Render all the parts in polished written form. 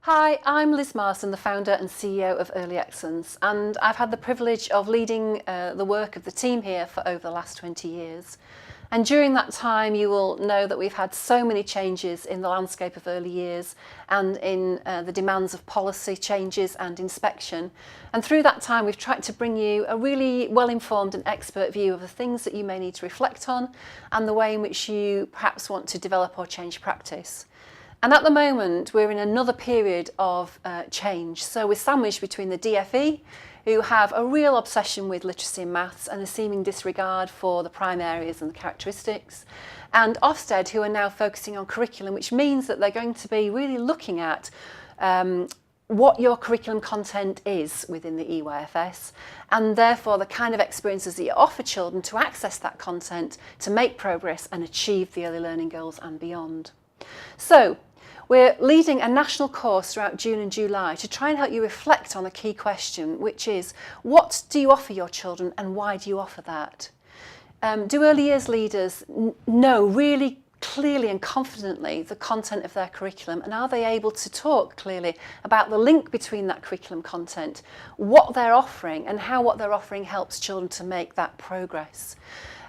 Hi, I'm Liz Marsden, the founder and CEO of Early Excellence, and I've had the privilege of leading the work of the team here for over the last 20 years. And during that time, you will know that we've had so many changes in the landscape of early years and in the demands of policy changes and inspection. And through that time, we've tried to bring you a really well-informed and expert view of the things that you may need to reflect on and the way in which you perhaps want to develop or change practice. And at the moment, we're in another period of change. So we're sandwiched between the DFE, who have a real obsession with literacy and maths and a seeming disregard for the prime areas and the characteristics, and Ofsted, who are now focusing on curriculum, which means that they're going to be really looking at what your curriculum content is within the EYFS, and therefore the kind of experiences that you offer children to access that content, to make progress and achieve the early learning goals and beyond. So, we're leading a national course throughout June and July to try and help you reflect on a key question, which is, what do you offer your children and why do you offer that? Do early years leaders know really clearly and confidently the content of their curriculum, and are they able to talk clearly about the link between that curriculum content, what they're offering and how what they're offering helps children to make that progress?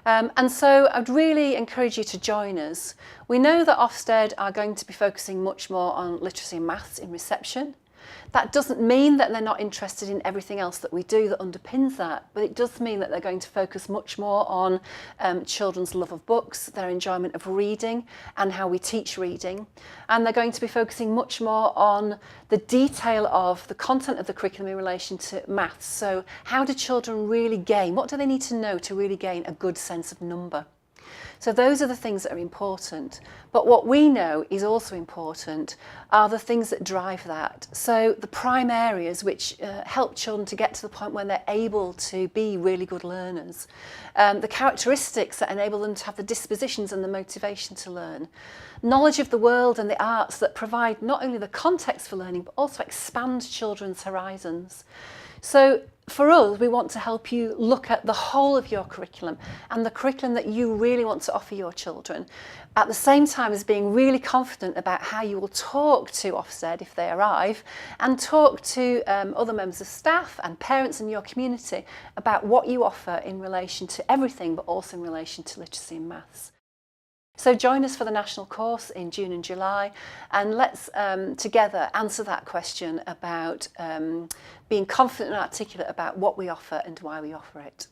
And so I'd really encourage you to join us. We know that Ofsted are going to be focusing much more on literacy and maths in reception. That doesn't mean that they're not interested in everything else that we do that underpins that, but it does mean that they're going to focus much more on children's love of books, their enjoyment of reading and how we teach reading. And they're going to be focusing much more on the detail of the content of the curriculum in relation to maths. So how do children really gain? What do they need to know to really gain a good sense of number? So those are the things that are important. But what we know is also important are the things that drive that. So the prime areas which help children to get to the point when they're able to be really good learners. The characteristics that enable them to have the dispositions and the motivation to learn. Knowledge of the world and the arts that provide not only the context for learning, but also expand children's horizons. So for us, we want to help you look at the whole of your curriculum and the curriculum that you really want to offer your children, at the same time as being really confident about how you will talk to Ofsted if they arrive, and talk to other members of staff and parents in your community about what you offer in relation to everything, but also in relation to literacy and maths. So join us for the national course in June and July, and let's together answer that question about being confident and articulate about what we offer and why we offer it.